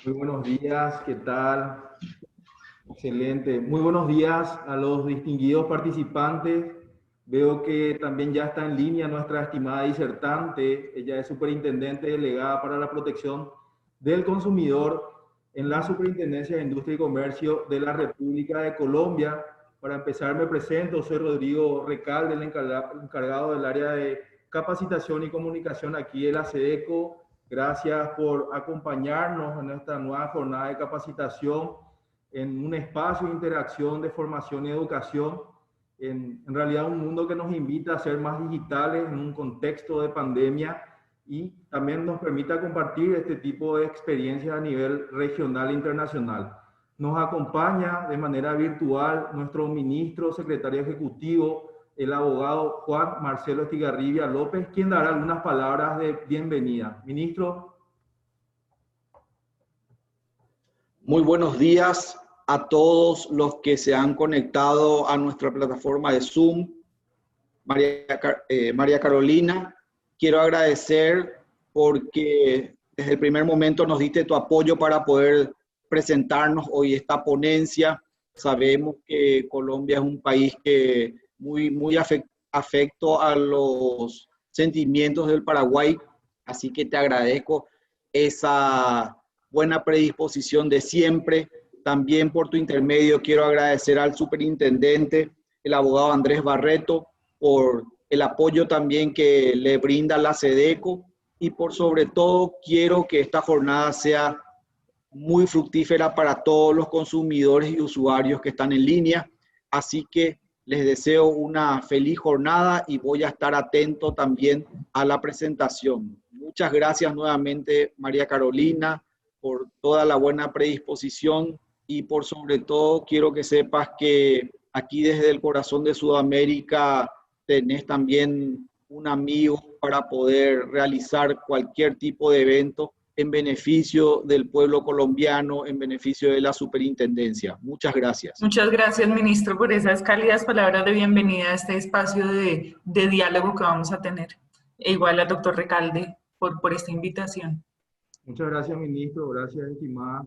Muy buenos días, ¿qué tal? Excelente. Muy buenos días a los distinguidos participantes. Veo que también ya está en línea nuestra estimada disertante. Ella es superintendente delegada para la protección del consumidor en la Superintendencia de Industria y Comercio de la República de Colombia. Para empezar, me presento. Soy Rodrigo Recalde, el encargado del área de capacitación y comunicación aquí de la SEDECO. Gracias por acompañarnos en esta nueva jornada de capacitación en un espacio de interacción, de formación y educación, en realidad un mundo que nos invita a ser más digitales en un contexto de pandemia y también nos permita compartir este tipo de experiencias a nivel regional e internacional. Nos acompaña de manera virtual nuestro ministro, secretario ejecutivo, el abogado Juan Marcelo Estigarribia López, quien dará algunas palabras de bienvenida. Ministro. Muy buenos días a todos los que se han conectado a nuestra plataforma de Zoom. María Carolina, quiero agradecer porque desde el primer momento nos diste tu apoyo para poder presentarnos hoy esta ponencia. Sabemos que Colombia es un país que muy afecto a los sentimientos del Paraguay, así que te agradezco esa buena predisposición de siempre. También por tu intermedio quiero agradecer al superintendente, el abogado Andrés Barreto, por el apoyo también que le brinda la SEDECO y por sobre todo quiero que esta jornada sea muy fructífera para todos los consumidores y usuarios que están en línea. Así que les deseo una feliz jornada y voy a estar atento también a la presentación. Muchas gracias nuevamente, María Carolina, por toda la buena predisposición y por sobre todo quiero que sepas que aquí desde el corazón de Sudamérica tenés también un amigo para poder realizar cualquier tipo de evento en beneficio del pueblo colombiano, en beneficio de la superintendencia. Muchas gracias. Muchas gracias, ministro, por esas cálidas palabras de bienvenida a este espacio de diálogo que vamos a tener. E igual al doctor Recalde por esta invitación. Muchas gracias, ministro. Gracias, estimada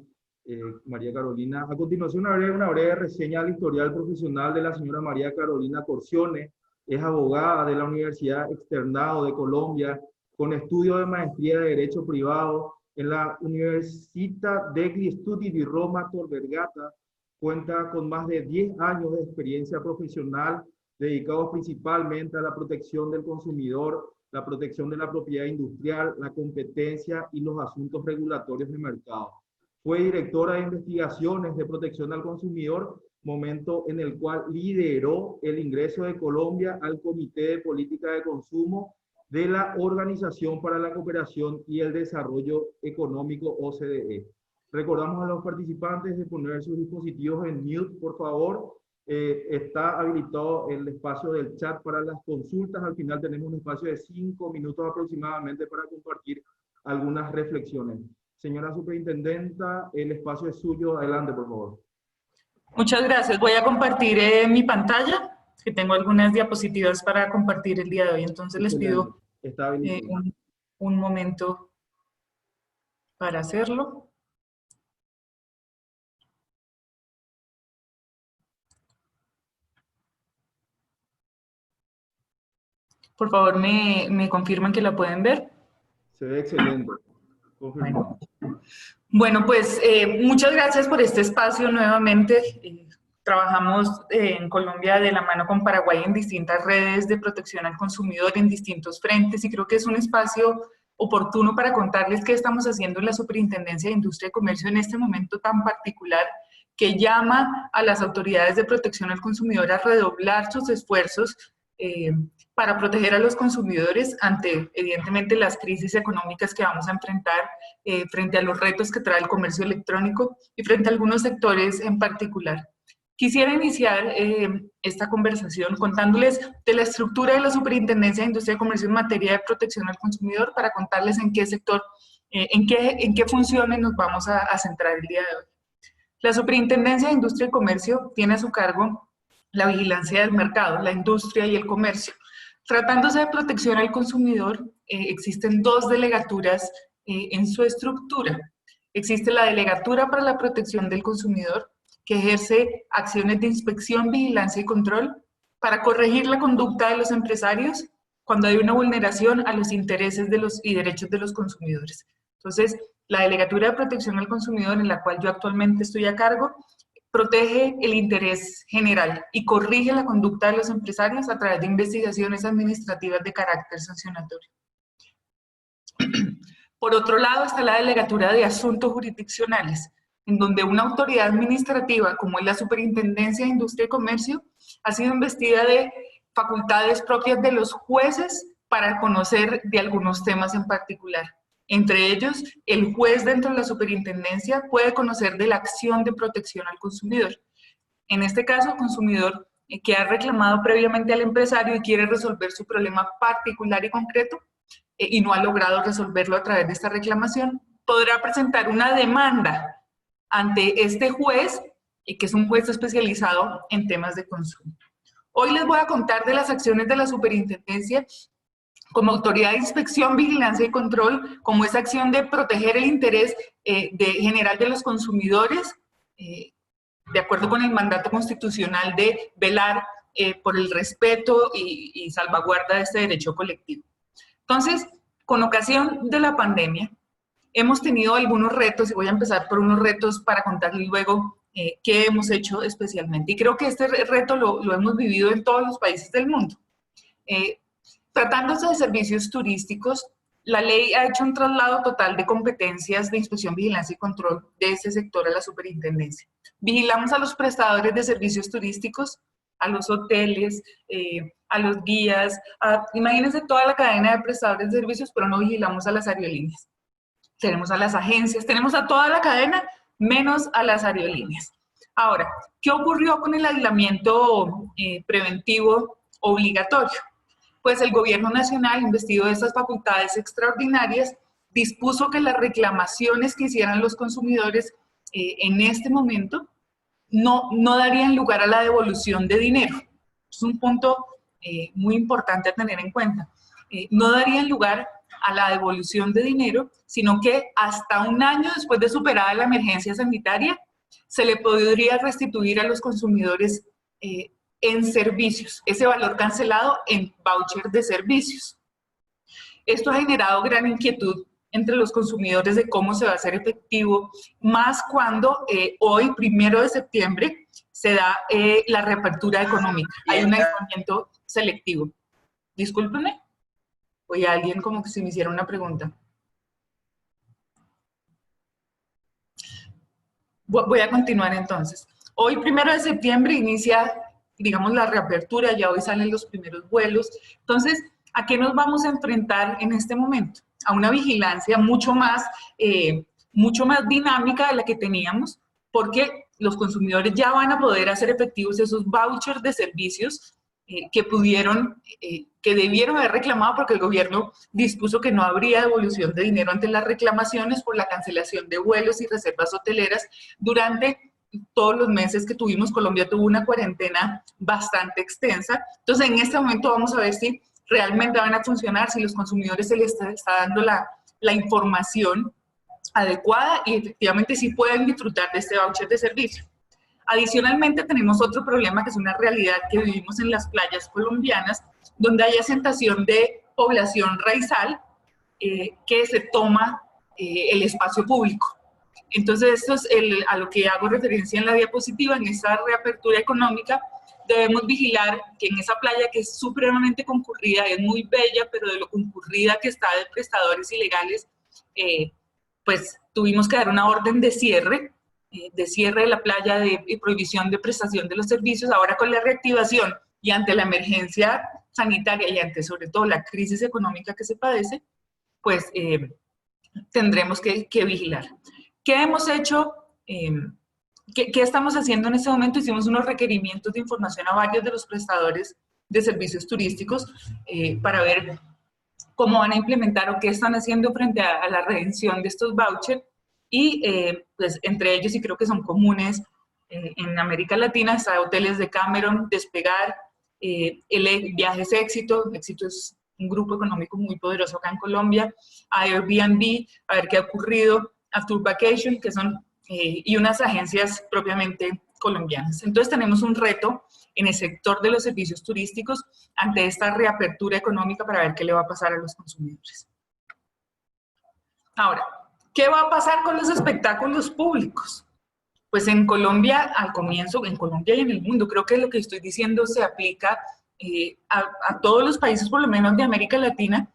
María Carolina. A continuación, una breve reseña del historial profesional de la señora María Carolina Corcione. Es abogada de la Universidad Externado de Colombia, con estudio de maestría de Derecho Privado en la Università degli Studi di Roma Tor Vergata. Cuenta con más de 10 años de experiencia profesional dedicados principalmente a la protección del consumidor, la protección de la propiedad industrial, la competencia y los asuntos regulatorios de mercado. Fue directora de investigaciones de protección al consumidor, momento en el cual lideró el ingreso de Colombia al Comité de Política de Consumo de la Organización para la Cooperación y el Desarrollo Económico, OCDE. Recordamos a los participantes de poner sus dispositivos en mute, por favor. Está habilitado el espacio del chat para las consultas. Al final tenemos un espacio de 5 minutos aproximadamente para compartir algunas reflexiones. Señora superintendenta, el espacio es suyo. Adelante, por favor. Muchas gracias. Voy a compartir mi pantalla, que tengo algunas diapositivas para compartir el día de hoy. Entonces les pido un momento para hacerlo. Por favor, me confirman que la pueden ver. Se ve excelente. Bueno, pues muchas gracias por este espacio nuevamente. Trabajamos en Colombia de la mano con Paraguay en distintas redes de protección al consumidor en distintos frentes y creo que es un espacio oportuno para contarles qué estamos haciendo en la Superintendencia de Industria y Comercio en este momento tan particular que llama a las autoridades de protección al consumidor a redoblar sus esfuerzos para proteger a los consumidores ante, evidentemente, las crisis económicas que vamos a enfrentar, frente a los retos que trae el comercio electrónico y frente a algunos sectores en particular. Quisiera iniciar esta conversación contándoles de la estructura de la Superintendencia de Industria y Comercio en materia de protección al consumidor para contarles en qué sector, en qué funciones nos vamos a centrar el día de hoy. La Superintendencia de Industria y Comercio tiene a su cargo la vigilancia del mercado, la industria y el comercio. Tratándose de protección al consumidor, existen dos delegaturas en su estructura. Existe la Delegatura para la Protección del Consumidor, que ejerce acciones de inspección, vigilancia y control para corregir la conducta de los empresarios cuando hay una vulneración a los intereses y derechos de los consumidores. Entonces, la Delegatura de Protección al Consumidor, en la cual yo actualmente estoy a cargo, protege el interés general y corrige la conducta de los empresarios a través de investigaciones administrativas de carácter sancionatorio. Por otro lado está la Delegatura de Asuntos Jurisdiccionales, en donde una autoridad administrativa, como es la Superintendencia de Industria y Comercio, ha sido investida de facultades propias de los jueces para conocer de algunos temas en particular. Entre ellos, el juez dentro de la superintendencia puede conocer de la acción de protección al consumidor. En este caso, el consumidor que ha reclamado previamente al empresario y quiere resolver su problema particular y concreto y no ha logrado resolverlo a través de esta reclamación, podrá presentar una demanda ante este juez, que es un juez especializado en temas de consumo. Hoy les voy a contar de las acciones de la superintendencia como autoridad de inspección, vigilancia y control, como esa acción de proteger el interés general de los consumidores, de acuerdo con el mandato constitucional de velar por el respeto y salvaguarda de este derecho colectivo. Entonces, con ocasión de la pandemia, hemos tenido algunos retos, y voy a empezar por unos retos para contarles luego qué hemos hecho especialmente. Y creo que este reto lo hemos vivido en todos los países del mundo. Tratándose de servicios turísticos, la ley ha hecho un traslado total de competencias de inspección, vigilancia y control de ese sector a la superintendencia. Vigilamos a los prestadores de servicios turísticos, a los hoteles, a los guías, imagínense toda la cadena de prestadores de servicios, pero no vigilamos a las aerolíneas. Tenemos a las agencias, tenemos a toda la cadena, menos a las aerolíneas. Ahora, ¿qué ocurrió con el aislamiento preventivo obligatorio? Pues el gobierno nacional, investido de estas facultades extraordinarias, dispuso que las reclamaciones que hicieran los consumidores en este momento no darían lugar a la devolución de dinero. Es un punto muy importante a tener en cuenta. No darían lugar a la devolución de dinero, sino que hasta un año después de superada la emergencia sanitaria, se le podría restituir a los consumidores en servicios, ese valor cancelado en voucher de servicios. Esto ha generado gran inquietud entre los consumidores de cómo se va a hacer efectivo, más cuando hoy, 1 de septiembre, se da la reapertura económica. Hay un aislamiento selectivo. Discúlpenme. Oye, alguien como que se me hiciera una pregunta. Voy a continuar entonces. Hoy, 1 de septiembre, inicia, digamos, la reapertura, ya hoy salen los primeros vuelos. Entonces, ¿a qué nos vamos a enfrentar en este momento? A una vigilancia mucho más dinámica de la que teníamos, porque los consumidores ya van a poder hacer efectivos esos vouchers de servicios que debieron haber reclamado, porque el gobierno dispuso que no habría devolución de dinero ante las reclamaciones por la cancelación de vuelos y reservas hoteleras durante todos los meses que tuvimos. Colombia tuvo una cuarentena bastante extensa. Entonces, en este momento vamos a ver si realmente van a funcionar, si los consumidores se les está dando la información adecuada y efectivamente si pueden disfrutar de este voucher de servicio. Adicionalmente, tenemos otro problema que es una realidad que vivimos en las playas colombianas, donde hay asentación de población raizal que se toma el espacio público. Entonces, esto es a lo que hago referencia en la diapositiva. En esa reapertura económica debemos vigilar que en esa playa, que es supremamente concurrida, es muy bella, pero de lo concurrida que está de prestadores ilegales, pues tuvimos que dar una orden de cierre de la playa y prohibición de prestación de los servicios. Ahora, con la reactivación y ante la emergencia sanitaria y ante sobre todo la crisis económica que se padece, pues tendremos que vigilar. ¿Qué hemos hecho? ¿Qué estamos haciendo en este momento? Hicimos unos requerimientos de información a varios de los prestadores de servicios turísticos para ver cómo van a implementar o qué están haciendo frente a la redención de estos vouchers. Y pues entre ellos, y creo que son comunes en América Latina, está Hoteles Decameron, Despegar, Viajes Éxito. Éxito es un grupo económico muy poderoso acá en Colombia, a Airbnb, a ver qué ha ocurrido, After Vacation, que son, y unas agencias propiamente colombianas. Entonces tenemos un reto en el sector de los servicios turísticos ante esta reapertura económica para ver qué le va a pasar a los consumidores. Ahora, ¿qué va a pasar con los espectáculos públicos? Pues en Colombia, al comienzo, en Colombia y en el mundo, creo que lo que estoy diciendo se aplica a todos los países, por lo menos de América Latina.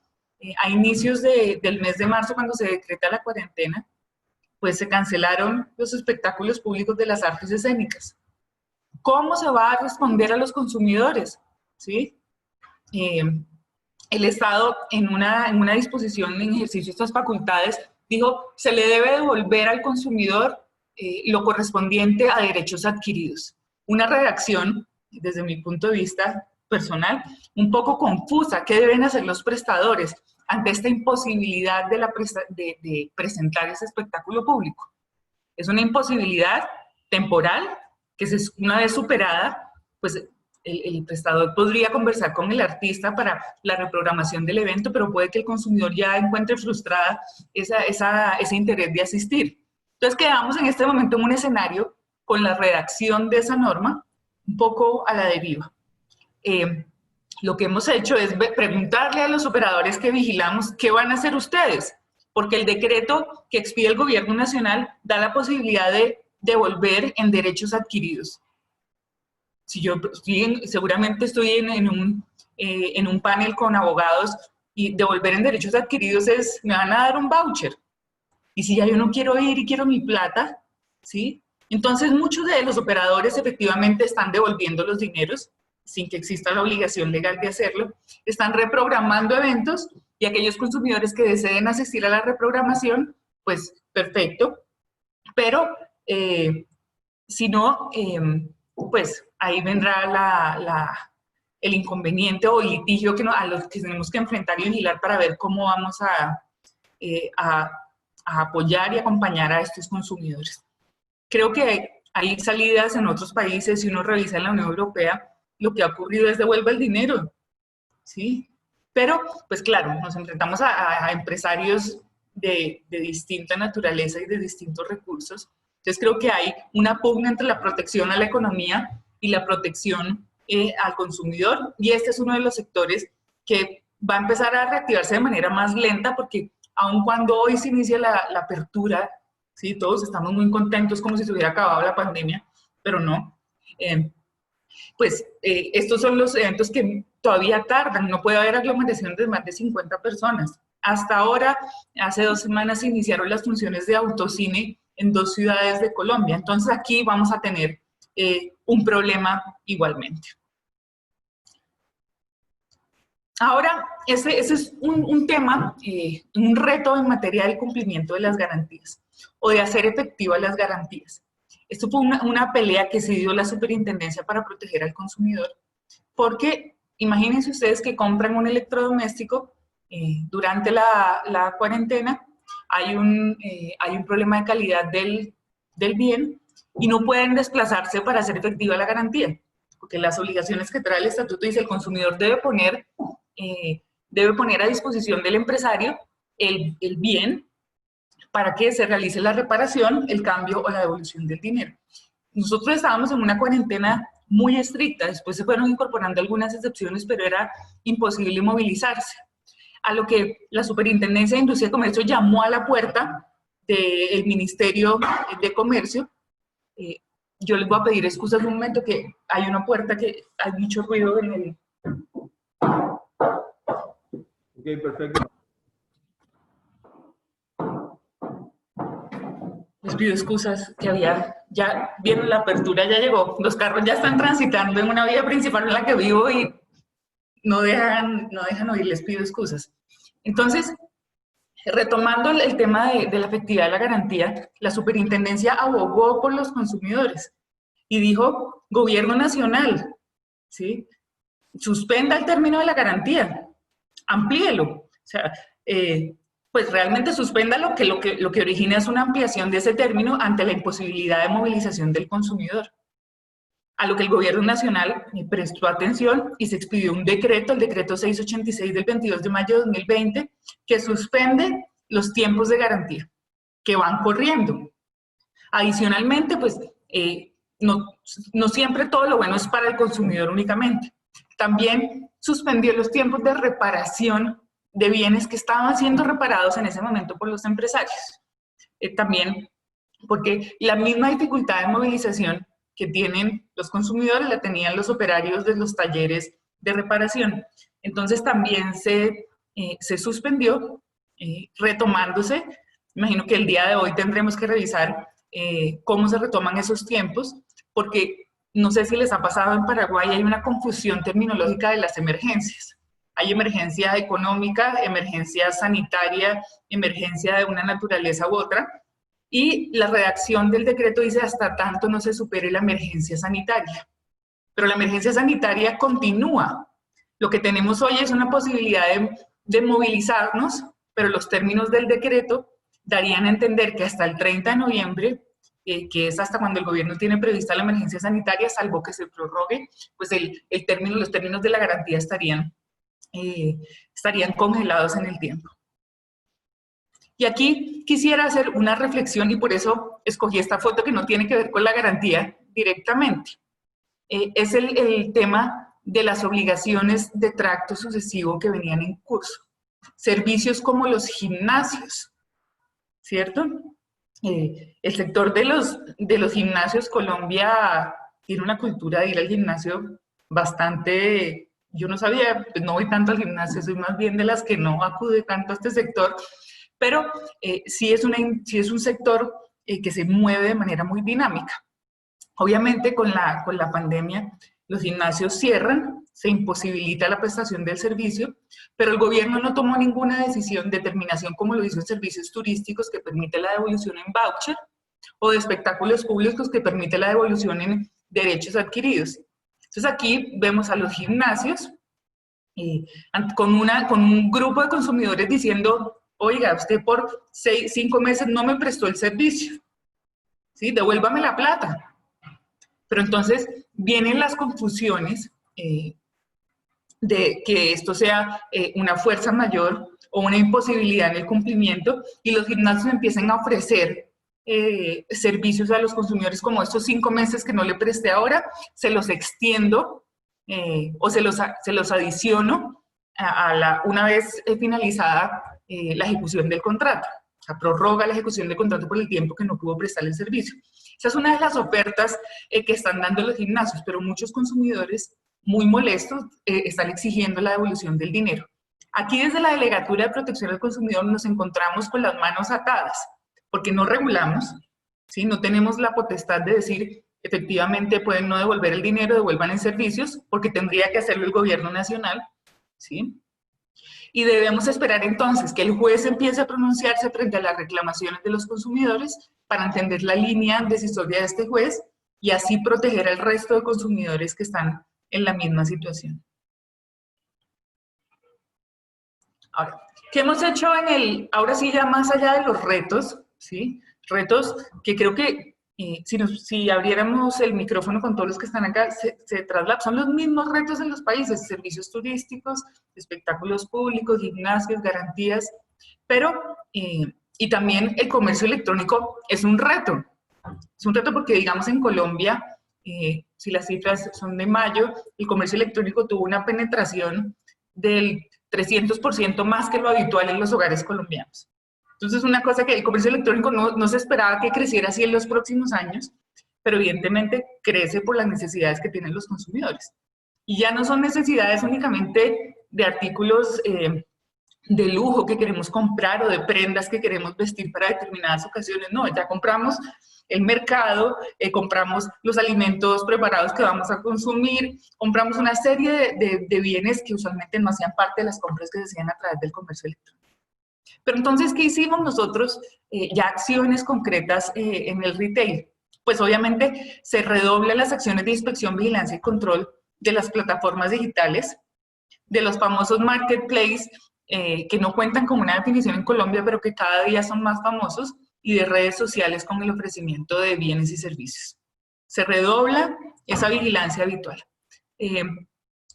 A inicios del mes de marzo, cuando se decreta la cuarentena, pues se cancelaron los espectáculos públicos de las artes escénicas. ¿Cómo se va a responder a los consumidores? ¿Sí? El Estado, en una disposición en ejercicio de estas facultades, dijo, se le debe devolver al consumidor lo correspondiente a derechos adquiridos. Una redacción, desde mi punto de vista personal, un poco confusa. ¿Qué deben hacer los prestadores ante esta imposibilidad de presentar ese espectáculo público? Es una imposibilidad temporal que una vez superada, pues el prestador podría conversar con el artista para la reprogramación del evento, pero puede que el consumidor ya encuentre frustrada ese interés de asistir. Entonces quedamos en este momento en un escenario con la redacción de esa norma un poco a la deriva. Lo que hemos hecho es preguntarle a los operadores que vigilamos qué van a hacer ustedes, porque el decreto que expide el gobierno nacional da la posibilidad de devolver en derechos adquiridos. Si yo seguramente estoy en un panel con abogados y devolver en derechos adquiridos me van a dar un voucher. Y si ya yo no quiero ir y quiero mi plata, ¿sí? Entonces muchos de los operadores efectivamente están devolviendo los dineros sin que exista la obligación legal de hacerlo, están reprogramando eventos y aquellos consumidores que deseen asistir a la reprogramación, pues perfecto, pero si no, pues ahí vendrá el inconveniente o el litigio a los que tenemos que enfrentar y vigilar para ver cómo vamos a apoyar y acompañar a estos consumidores. Creo que hay salidas en otros países, si uno revisa en la Unión Europea, lo que ha ocurrido es devuelva el dinero, ¿sí? Pero, pues claro, nos enfrentamos a empresarios de distinta naturaleza y de distintos recursos. Entonces creo que hay una pugna entre la protección a la economía y la protección al consumidor, y este es uno de los sectores que va a empezar a reactivarse de manera más lenta, porque aun cuando hoy se inicia la apertura, ¿sí? Todos estamos muy contentos como si se hubiera acabado la pandemia, pero no. Pues estos son los eventos que todavía tardan, no puede haber aglomeración de más de 50 personas. Hasta ahora, hace 2 semanas, se iniciaron las funciones de autocine en 2 ciudades de Colombia, entonces aquí vamos a tener un problema igualmente. Ahora, ese es un tema, un reto en materia del cumplimiento de las garantías, o de hacer efectivas las garantías. Esto fue una pelea que se dio la Superintendencia para proteger al consumidor, porque imagínense ustedes que compran un electrodoméstico durante la cuarentena, hay un problema de calidad del bien y no pueden desplazarse para hacer efectiva la garantía, porque las obligaciones que trae el estatuto dice el consumidor debe poner a disposición del empresario el bien para que se realice la reparación, el cambio o la devolución del dinero. Nosotros estábamos en una cuarentena muy estricta, después se fueron incorporando algunas excepciones, pero era imposible movilizarse. A lo que la Superintendencia de Industria y Comercio llamó a la puerta del Ministerio de Comercio. Yo les voy a pedir excusas un momento, que hay una puerta que hay mucho ruido en el... Ok, perfecto. Les pido excusas que ya vieron la apertura, ya llegó. Los carros ya están transitando en una vía principal en la que vivo y no dejan oír, les pido excusas. Entonces, retomando el tema de la efectividad de la garantía, la Superintendencia abogó por los consumidores y dijo, Gobierno Nacional, ¿sí? Suspenda el término de la garantía, amplíelo. O sea, pues realmente suspenda lo que origina es una ampliación de ese término ante la imposibilidad de movilización del consumidor. A lo que el Gobierno Nacional prestó atención y se expidió un decreto, el decreto 686 del 22 de mayo de 2020, que suspende los tiempos de garantía, que van corriendo. Adicionalmente, pues, no siempre todo lo bueno es para el consumidor únicamente. También suspendió los tiempos de reparación de bienes que estaban siendo reparados en ese momento por los empresarios. También porque la misma dificultad de movilización que tienen los consumidores la tenían los operarios de los talleres de reparación. Entonces también se suspendió, retomándose. Imagino que el día de hoy tendremos que revisar cómo se retoman esos tiempos, porque no sé si les ha pasado en Paraguay, hay una confusión terminológica de las emergencias. Hay emergencia económica, emergencia sanitaria, emergencia de una naturaleza u otra, y la redacción del decreto dice hasta tanto no se supere la emergencia sanitaria. Pero la emergencia sanitaria continúa. Lo que tenemos hoy es una posibilidad de movilizarnos, pero los términos del decreto darían a entender que hasta el 30 de noviembre, que es hasta cuando el gobierno tiene prevista la emergencia sanitaria, salvo que se prorrogue, pues los términos de la garantía estarían congelados en el tiempo. Y aquí quisiera hacer una reflexión y por eso escogí esta foto que no tiene que ver con la garantía directamente. Es el tema de las obligaciones de tracto sucesivo que venían en curso. Servicios como los gimnasios, ¿cierto? El sector de los gimnasios, Colombia tiene una cultura de ir al gimnasio bastante, yo no sabía, pues no voy tanto al gimnasio, soy más bien de las que no acude tanto a este sector, pero sí es un sector que se mueve de manera muy dinámica. Obviamente con la pandemia los gimnasios cierran, se imposibilita la prestación del servicio, pero el gobierno no tomó ninguna determinación como lo hizo en servicios turísticos que permite la devolución en voucher o de espectáculos públicos que permite la devolución en derechos adquiridos. Entonces aquí vemos a los gimnasios con un grupo de consumidores diciendo, oiga, usted por 5 meses no me prestó el servicio, ¿sí? Devuélvame la plata. Pero entonces vienen las confusiones de que esto sea una fuerza mayor o una imposibilidad en el cumplimiento y los gimnasios empiezan a ofrecer servicios a los consumidores como estos 5 meses que no le presté ahora, se los extiendo o se los adiciono una vez finalizada la ejecución del contrato. O sea, prorroga la ejecución del contrato por el tiempo que no pudo prestar el servicio. Esa es una de las ofertas que están dando los gimnasios, pero muchos consumidores muy molestos están exigiendo la devolución del dinero. Aquí desde la Delegatura de Protección al Consumidor nos encontramos con las manos atadas, porque no regulamos, ¿sí? No tenemos la potestad de decir, efectivamente pueden no devolver el dinero, devuelvan en servicios, porque tendría que hacerlo el gobierno nacional, ¿sí? Y debemos esperar entonces que el juez empiece a pronunciarse frente a las reclamaciones de los consumidores para entender la línea decisoria de este juez y así proteger al resto de consumidores que están en la misma situación. Ahora, ¿qué hemos hecho ahora sí ya más allá de los retos, ¿sí? Retos que creo que si abriéramos el micrófono con todos los que están acá, se traslapan, son los mismos retos en los países, servicios turísticos, espectáculos públicos, gimnasios, garantías, pero, y también el comercio electrónico es un reto porque digamos en Colombia, si las cifras son de mayo, el comercio electrónico tuvo una penetración del 300% más que lo habitual en los hogares colombianos. Entonces, una cosa que el comercio electrónico no se esperaba que creciera así en los próximos años, pero evidentemente crece por las necesidades que tienen los consumidores. Y ya no son necesidades únicamente de artículos de lujo que queremos comprar o de prendas que queremos vestir para determinadas ocasiones. No, ya compramos el mercado, compramos los alimentos preparados que vamos a consumir, compramos una serie de bienes que usualmente no hacían parte de las compras que se hacían a través del comercio electrónico. Pero entonces, ¿qué hicimos nosotros? Ya acciones concretas en el retail. Pues obviamente se redoblan las acciones de inspección, vigilancia y control de las plataformas digitales, de los famosos marketplaces que no cuentan con una definición en Colombia, pero que cada día son más famosos, y de redes sociales con el ofrecimiento de bienes y servicios. Se redobla esa vigilancia habitual.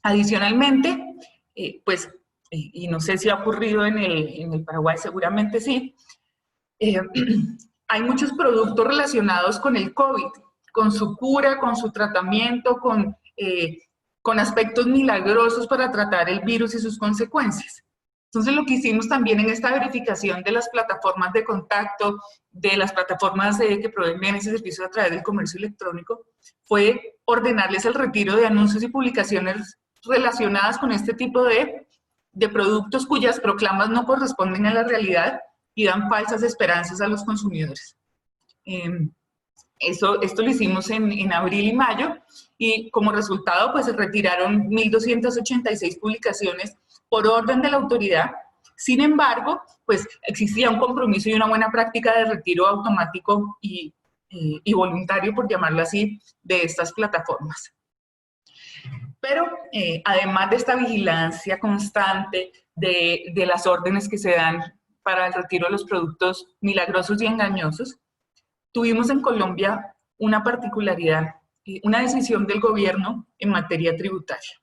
Adicionalmente, pues, y no sé si ha ocurrido en el Paraguay, seguramente sí, hay muchos productos relacionados con el COVID, con su cura, con su tratamiento, con aspectos milagrosos para tratar el virus y sus consecuencias. Entonces, lo que hicimos también en esta verificación de las plataformas de contacto, de las plataformas que proveen ese servicio a través del comercio electrónico, fue ordenarles el retiro de anuncios y publicaciones relacionadas con este tipo de productos cuyas proclamas no corresponden a la realidad y dan falsas esperanzas a los consumidores. Esto lo hicimos en abril y mayo, y como resultado pues se retiraron 1.286 publicaciones por orden de la autoridad. Sin embargo, pues existía un compromiso y una buena práctica de retiro automático y voluntario, por llamarlo así, de estas plataformas. Pero además de esta vigilancia constante de las órdenes que se dan para el retiro de los productos milagrosos y engañosos, tuvimos en Colombia una particularidad, una decisión del gobierno en materia tributaria.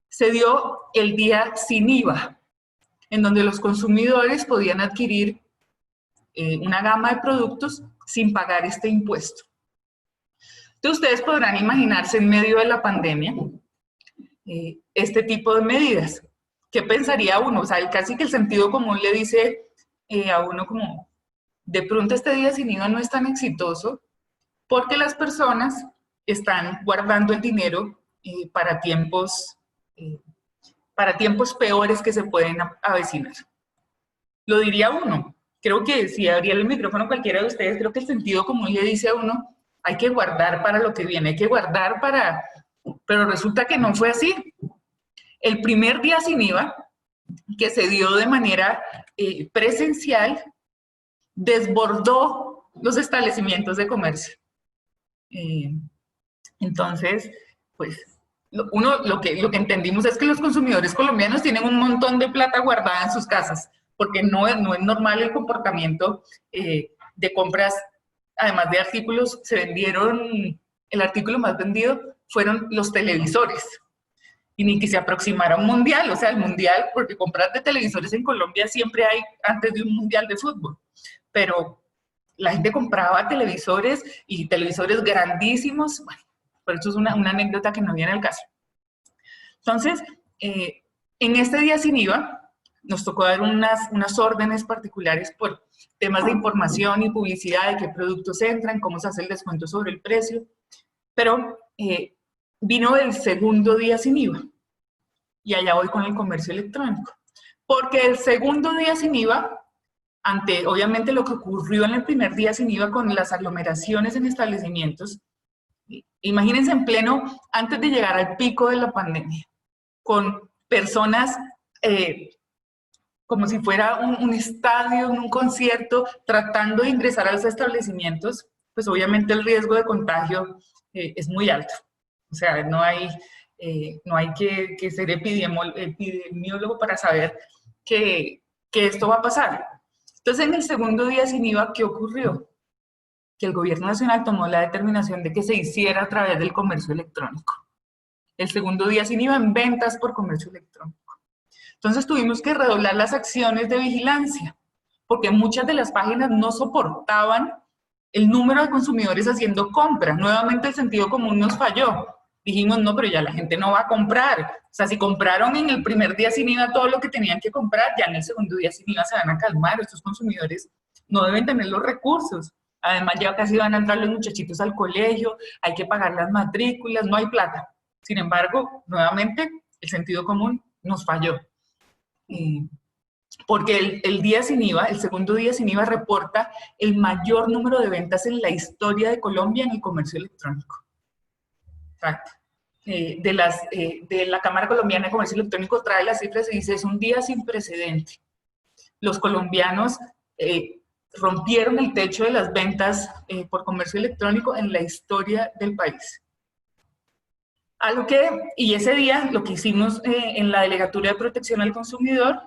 Se dio el día sin IVA, en donde los consumidores podían adquirir una gama de productos sin pagar este impuesto. Entonces, ustedes podrán imaginarse en medio de la pandemia este tipo de medidas. ¿Qué pensaría uno? O sea, casi que el sentido común le dice a uno como, de pronto este día sin IVA no es tan exitoso porque las personas están guardando el dinero para tiempos peores que se pueden avecinar. Lo diría uno. Creo que si abriera el micrófono cualquiera de ustedes, creo que el sentido común le dice a uno, hay que guardar para lo que viene, hay que guardar para... Pero resulta que no fue así. El primer día sin IVA, que se dio de manera presencial, desbordó los establecimientos de comercio. Entonces, pues, lo que entendimos es que los consumidores colombianos tienen un montón de plata guardada en sus casas, porque no es normal el comportamiento de compras. Además de artículos, el artículo más vendido fueron los televisores, y ni que se aproximara a un mundial, o sea, el mundial, porque compras de televisores en Colombia siempre hay antes de un mundial de fútbol, pero la gente compraba televisores y televisores grandísimos. Bueno, por eso es una anécdota que no viene al caso. Entonces, en este día sin IVA, nos tocó dar unas órdenes particulares por temas de información y publicidad, de qué productos entran, cómo se hace el descuento sobre el precio, pero vino el segundo día sin IVA, y allá voy con el comercio electrónico, porque el segundo día sin IVA, ante obviamente lo que ocurrió en el primer día sin IVA con las aglomeraciones en establecimientos, imagínense en pleno, antes de llegar al pico de la pandemia, con personas como si fuera un estadio, un concierto, tratando de ingresar a los establecimientos, pues obviamente el riesgo de contagio es muy alto. O sea, no hay que ser epidemiólogo para saber que esto va a pasar. Entonces, en el segundo día sin IVA, ¿qué ocurrió? Que el gobierno nacional tomó la determinación de que se hiciera a través del comercio electrónico. El segundo día sin IVA en ventas por comercio electrónico. Entonces tuvimos que redoblar las acciones de vigilancia, porque muchas de las páginas no soportaban el número de consumidores haciendo compras. Nuevamente el sentido común nos falló. Dijimos, no, pero ya la gente no va a comprar. O sea, si compraron en el primer día sin IVA todo lo que tenían que comprar, ya en el segundo día sin IVA se van a calmar. Estos consumidores no deben tener los recursos. Además, ya casi van a entrar los muchachitos al colegio, hay que pagar las matrículas, no hay plata. Sin embargo, nuevamente, el sentido común nos falló. Porque el día sin IVA, el segundo día sin IVA, reporta el mayor número de ventas en la historia de Colombia en el comercio electrónico. Exacto. De la Cámara Colombiana de Comercio Electrónico trae las cifras y dice, es un día sin precedente. Los colombianos rompieron el techo de las ventas por comercio electrónico en la historia del país. Y ese día lo que hicimos en la Delegatura de Protección al Consumidor,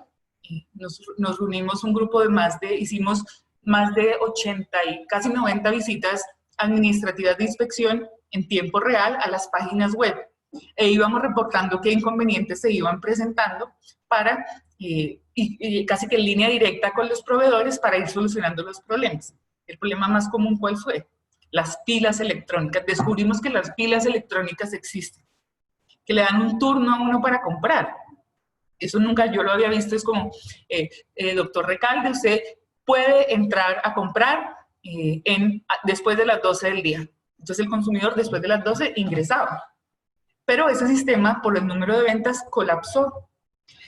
nos reunimos un grupo hicimos más de 80 y casi 90 visitas administrativas de inspección en tiempo real a las páginas web. e íbamos reportando qué inconvenientes se iban presentando para, y casi que en línea directa con los proveedores para ir solucionando los problemas. El problema más común, ¿cuál fue? Las pilas electrónicas. Descubrimos que las pilas electrónicas existen, que le dan un turno a uno para comprar. Eso nunca yo lo había visto, es como, doctor Recalde, usted puede entrar a comprar después de las 12 del día. Entonces el consumidor después de las 12 ingresaba. Pero ese sistema, por el número de ventas, colapsó.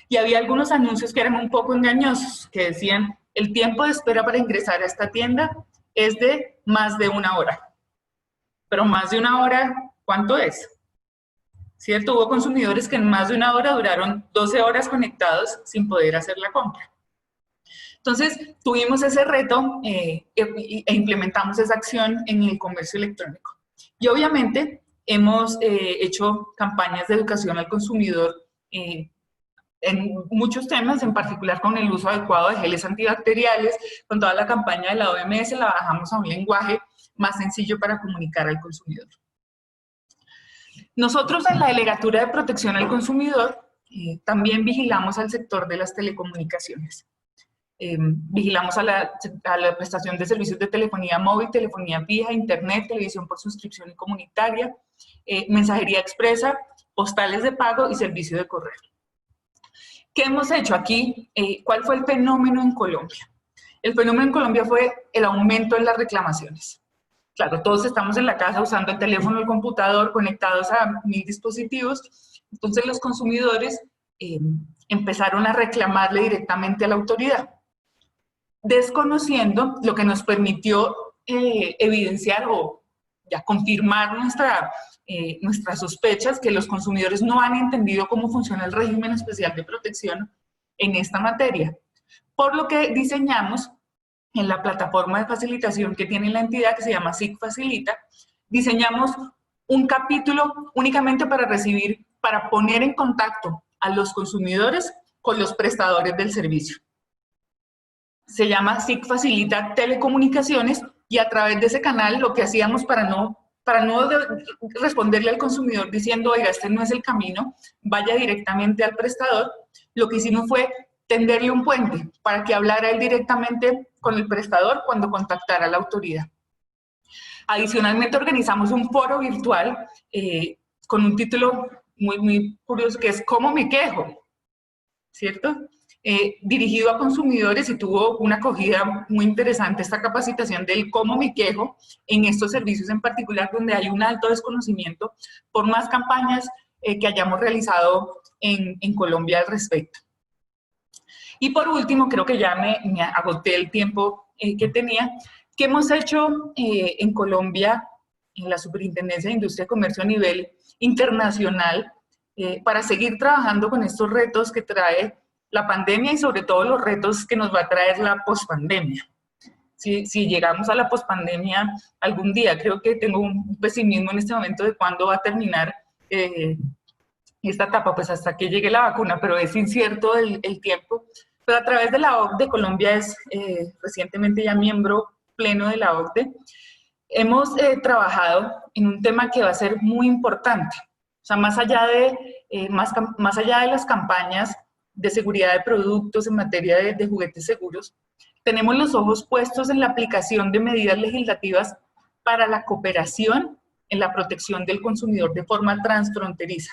Y había algunos anuncios que eran un poco engañosos, que decían, el tiempo de espera para ingresar a esta tienda es de más de 1 hora. Pero más de 1 hora, ¿cuánto es? ¿Cierto? Hubo consumidores que en más de 1 hora duraron 12 horas conectados sin poder hacer la compra. Entonces, tuvimos ese reto e implementamos esa acción en el comercio electrónico. Y obviamente hemos hecho campañas de educación al consumidor en muchos temas, en particular con el uso adecuado de geles antibacteriales, con toda la campaña de la OMS la bajamos a un lenguaje más sencillo para comunicar al consumidor. Nosotros en la Delegatura de Protección al Consumidor también vigilamos al sector de las telecomunicaciones. Vigilamos a la prestación de servicios de telefonía móvil, telefonía fija, internet, televisión por suscripción comunitaria, mensajería expresa, postales de pago y servicio de correo. ¿Qué hemos hecho aquí? ¿Cuál fue el fenómeno en Colombia? El fenómeno en Colombia fue el aumento en las reclamaciones. Claro, todos estamos en la casa usando el teléfono, el computador, conectados a 1000 dispositivos. Entonces los consumidores empezaron a reclamarle directamente a la autoridad, desconociendo lo que nos permitió evidenciar o ya confirmar nuestras sospechas, que los consumidores no han entendido cómo funciona el régimen especial de protección en esta materia. Por lo que diseñamos en la plataforma de facilitación que tiene la entidad, que se llama SIC Facilita, diseñamos un capítulo únicamente para poner en contacto a los consumidores con los prestadores del servicio. Se llama SIC Facilita Telecomunicaciones, y a través de ese canal lo que hacíamos para no responderle al consumidor diciendo, oiga, este no es el camino, vaya directamente al prestador, lo que hicimos fue tenderle un puente para que hablara él directamente con el prestador cuando contactara a la autoridad. Adicionalmente organizamos un foro virtual con un título muy curioso que es ¿Cómo me quejo? ¿Cierto? Dirigido a consumidores, y tuvo una acogida muy interesante esta capacitación del cómo me quejo en estos servicios en particular, donde hay un alto desconocimiento por más campañas que hayamos realizado en Colombia al respecto. Y por último, creo que ya me agoté el tiempo que tenía, que hemos hecho en Colombia, en la Superintendencia de Industria y Comercio a nivel internacional, para seguir trabajando con estos retos que trae la pandemia y sobre todo los retos que nos va a traer la pospandemia. Si llegamos a la pospandemia algún día, creo que tengo un pesimismo en este momento de cuándo va a terminar esta etapa, pues hasta que llegue la vacuna, pero es incierto el tiempo. Pero a través de la OCDE, Colombia es recientemente ya miembro pleno de la OCDE, hemos trabajado en un tema que va a ser muy importante. O sea, más allá de las campañas de seguridad de productos en materia de juguetes seguros, tenemos los ojos puestos en la aplicación de medidas legislativas para la cooperación en la protección del consumidor de forma transfronteriza.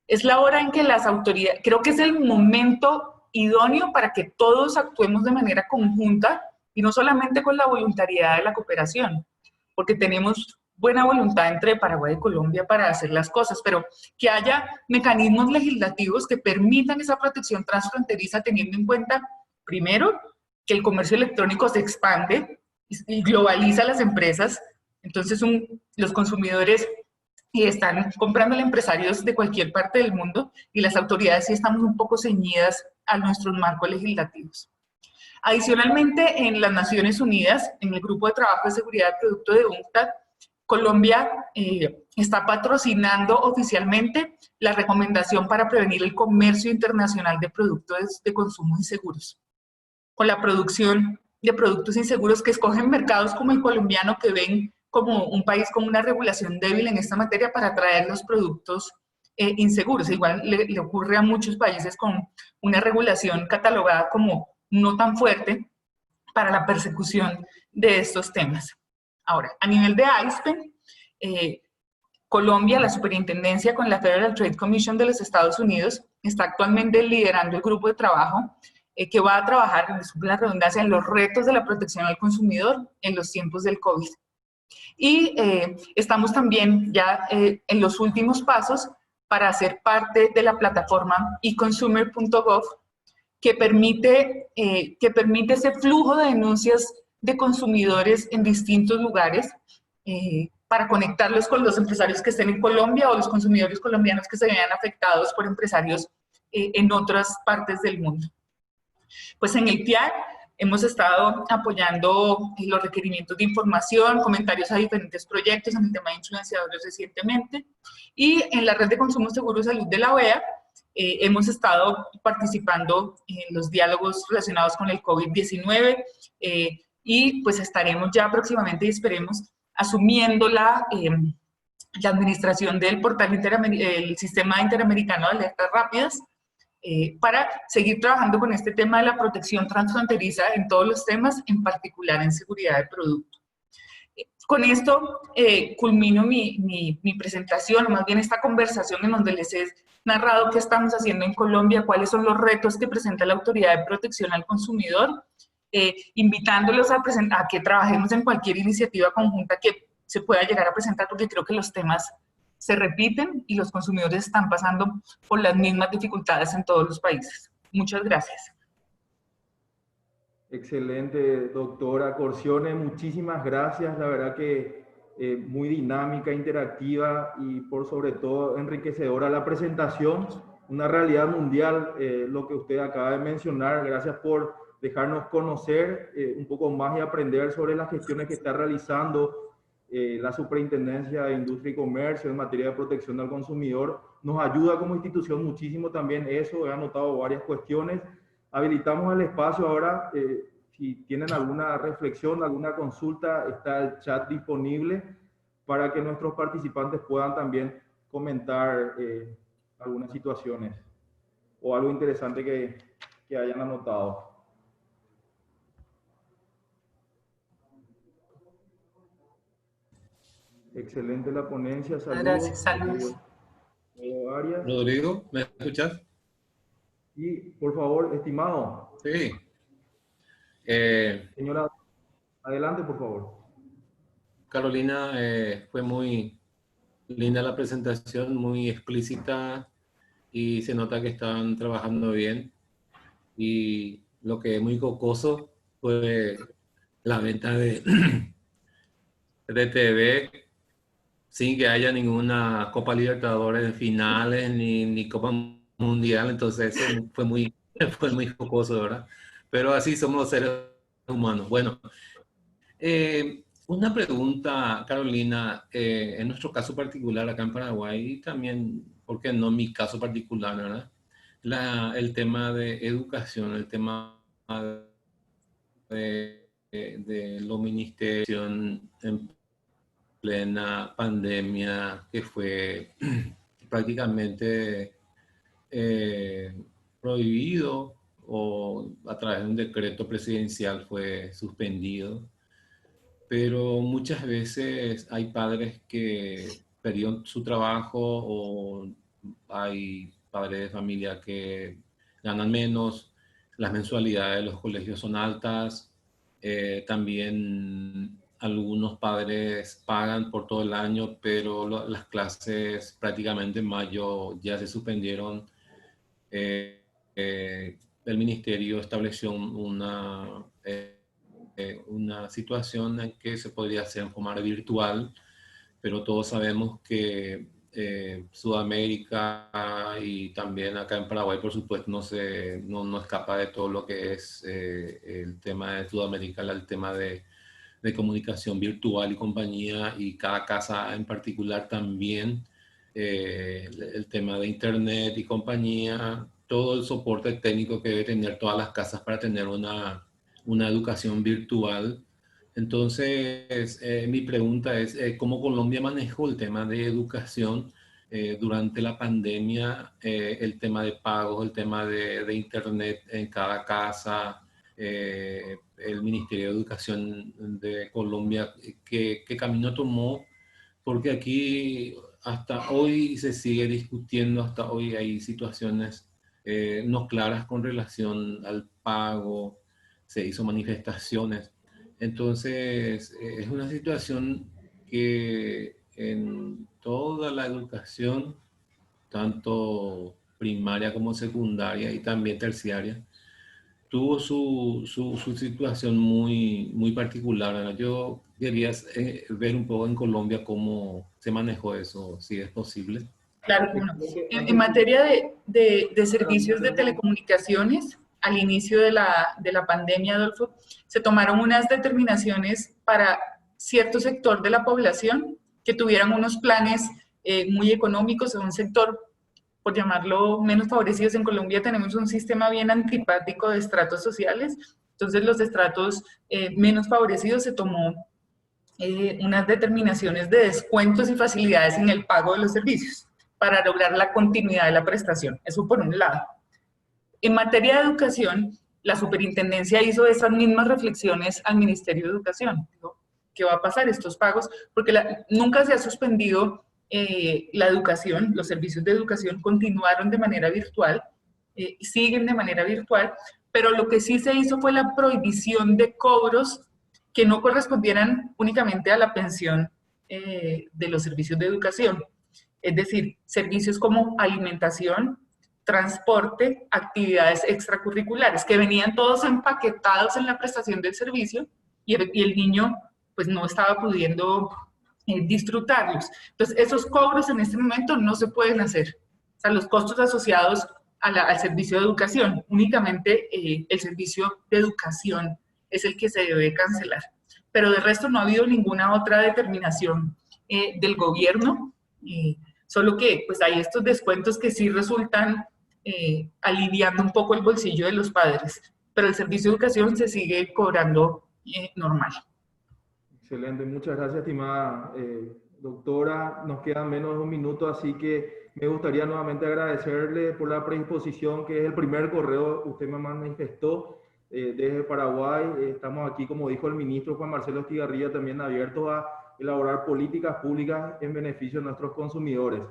Es la hora en que las autoridades, creo que es el momento idóneo para que todos actuemos de manera conjunta y no solamente con la voluntariedad de la cooperación, porque tenemos buena voluntad entre Paraguay y Colombia para hacer las cosas, pero que haya mecanismos legislativos que permitan esa protección transfronteriza, teniendo en cuenta, primero, que el comercio electrónico se expande y globaliza las empresas. Entonces los consumidores están comprando a empresarios de cualquier parte del mundo, y las autoridades sí estamos un poco ceñidas a nuestros marcos legislativos. Adicionalmente, en las Naciones Unidas, en el Grupo de Trabajo de Seguridad de Producto de UNCTAD, Colombia está patrocinando oficialmente la recomendación para prevenir el comercio internacional de productos de consumo inseguros, con la producción de productos inseguros que escogen mercados como el colombiano, que ven como un país con una regulación débil en esta materia para traer los productos inseguros. Igual le ocurre a muchos países con una regulación catalogada como no tan fuerte para la persecución de estos temas. Ahora, a nivel de ISPE, Colombia, la superintendencia con la Federal Trade Commission de los Estados Unidos, está actualmente liderando el grupo de trabajo que va a trabajar, en la redundancia, en los retos de la protección al consumidor en los tiempos del COVID. Y estamos también ya en los últimos pasos para hacer parte de la plataforma econsumer.gov que permite ese flujo de denuncias de consumidores en distintos lugares para conectarlos con los empresarios que estén en Colombia o los consumidores colombianos que se vean afectados por empresarios en otras partes del mundo. Pues en el PIAR hemos estado apoyando los requerimientos de información, comentarios a diferentes proyectos en el tema de influenciadores recientemente, y en la Red de Consumo Seguro y Salud de la OEA hemos estado participando en los diálogos relacionados con el COVID-19 y pues estaremos ya próximamente y esperemos asumiendo la administración del portal el Sistema Interamericano de Alertas Rápidas para seguir trabajando con este tema de la protección transfronteriza en todos los temas, en particular en seguridad de producto. Con esto culmino mi presentación, o más bien esta conversación en donde les he narrado qué estamos haciendo en Colombia, cuáles son los retos que presenta la Autoridad de Protección al Consumidor, invitándolos a que trabajemos en cualquier iniciativa conjunta que se pueda llegar a presentar, porque creo que los temas se repiten y los consumidores están pasando por las mismas dificultades en todos los países. Muchas gracias. Excelente, doctora Corcione, muchísimas gracias. La verdad que muy dinámica, interactiva y por sobre todo enriquecedora la presentación. Una realidad mundial, lo que usted acaba de mencionar. Gracias por dejarnos conocer un poco más y aprender sobre las gestiones que está realizando la Superintendencia de Industria y Comercio en materia de protección al consumidor. Nos ayuda como institución muchísimo también eso. He anotado varias cuestiones. Habilitamos el espacio ahora. Si tienen alguna reflexión, alguna consulta, está el chat disponible para que nuestros participantes puedan también comentar algunas situaciones o algo interesante que hayan anotado. Excelente la ponencia. Saludos. Gracias, saludos. Rodrigo, ¿me escuchas? Y por favor, estimado. Sí. Señora, adelante, por favor. Carolina, fue muy linda la presentación, muy explícita y se nota que están trabajando bien. Y lo que es muy jocoso fue la venta de TV sin que haya ninguna Copa Libertadores en finales ni Copa Mundial, entonces eso fue muy jocoso, ¿verdad? Pero así somos los seres humanos. Bueno, una pregunta, Carolina, en nuestro caso particular acá en Paraguay y también, ¿por qué no mi caso particular, verdad? El tema de educación, el tema de los ministerios en plena pandemia, que fue prácticamente prohibido o a través de un decreto presidencial fue suspendido. Pero muchas veces hay padres que perdieron su trabajo o hay padres de familia que ganan menos, las mensualidades de los colegios son altas, también algunos padres pagan por todo el año, pero las clases prácticamente en mayo ya se suspendieron. El ministerio estableció una situación en que se podría hacer en forma virtual, pero todos sabemos que Sudamérica y también acá en Paraguay, por supuesto, no escapa de todo lo que es el tema de Sudamérica, el tema de comunicación virtual y compañía, y cada casa en particular también, el tema de internet y compañía, todo el soporte técnico que debe tener todas las casas para tener una educación virtual. Entonces, mi pregunta es, ¿cómo Colombia manejó el tema de educación durante la pandemia, el tema de pagos, el tema de internet en cada casa, el Ministerio de Educación de Colombia, qué camino tomó? Porque aquí hasta hoy se sigue discutiendo, hasta hoy hay situaciones no claras con relación al pago, se hizo manifestaciones. Entonces, es una situación que en toda la educación, tanto primaria como secundaria y también terciaria, tuvo su situación muy particular, ¿verdad? Yo quería ver un poco en Colombia cómo se manejó eso, si es posible. Claro, cómo no. En materia de servicios de telecomunicaciones, al inicio de la pandemia, Adolfo, se tomaron unas determinaciones para cierto sector de la población que tuvieran unos planes muy económicos en un sector, por llamarlo, menos favorecidos. En Colombia tenemos un sistema bien antipático de estratos sociales, entonces los estratos menos favorecidos se tomó unas determinaciones de descuentos y facilidades en el pago de los servicios para lograr la continuidad de la prestación. Eso por un lado. En materia de educación, la superintendencia hizo esas mismas reflexiones al Ministerio de Educación. Dijo, ¿qué va a pasar estos pagos? Porque nunca se ha suspendido la educación, los servicios de educación continuaron de manera virtual, siguen de manera virtual, pero lo que sí se hizo fue la prohibición de cobros que no correspondieran únicamente a la pensión de los servicios de educación. Es decir, servicios como alimentación, transporte, actividades extracurriculares, que venían todos empaquetados en la prestación del servicio y el niño pues no estaba pudiendo disfrutarlos. Entonces, esos cobros en este momento no se pueden hacer. O sea, los costos asociados al servicio de educación, únicamente el servicio de educación es el que se debe cancelar. Pero de resto no ha habido ninguna otra determinación del gobierno, solo que pues hay estos descuentos que sí resultan aliviando un poco el bolsillo de los padres, pero el servicio de educación se sigue cobrando normal. Excelente, muchas gracias, estimada doctora. Nos quedan menos de un minuto, así que me gustaría nuevamente agradecerle por la predisposición, que es el primer correo que usted me manifestó desde Paraguay. Estamos aquí, como dijo el ministro Juan Marcelo Estigarribia, también abiertos a elaborar políticas públicas en beneficio de nuestros consumidores.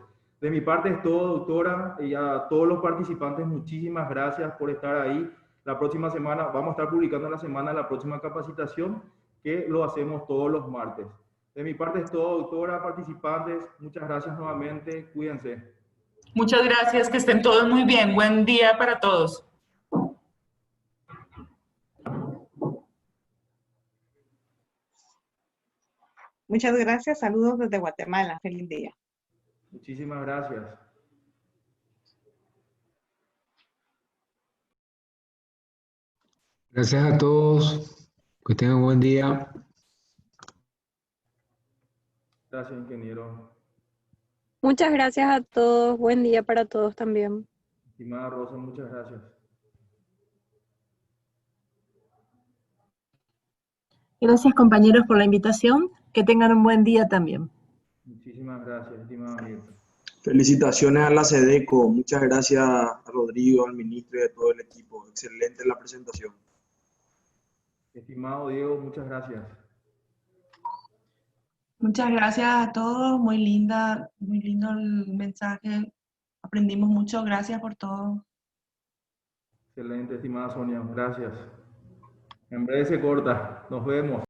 De mi parte es todo, doctora, y a todos los participantes, muchísimas gracias por estar ahí. La próxima semana, vamos a estar publicando en la semana la próxima capacitación, que lo hacemos todos los martes. De mi parte es todo, doctora, participantes, muchas gracias nuevamente, cuídense. Muchas gracias, que estén todos muy bien. Buen día para todos. Muchas gracias, saludos desde Guatemala, feliz día. Muchísimas gracias. Gracias a todos, que tengan un buen día. Gracias, ingeniero. Muchas gracias a todos. Buen día para todos también. Estimada Rosa, muchas gracias. Gracias, compañeros, por la invitación. Que tengan un buen día también. Muchísimas gracias, estimada Mirta. Felicitaciones a la SEDECO. Muchas gracias a Rodrigo, al ministro y a todo el equipo. Excelente la presentación. Estimado Diego, muchas gracias. Muchas gracias a todos, muy lindo el mensaje, aprendimos mucho, gracias por todo. Excelente, estimada Sonia, gracias. En breve se corta, nos vemos.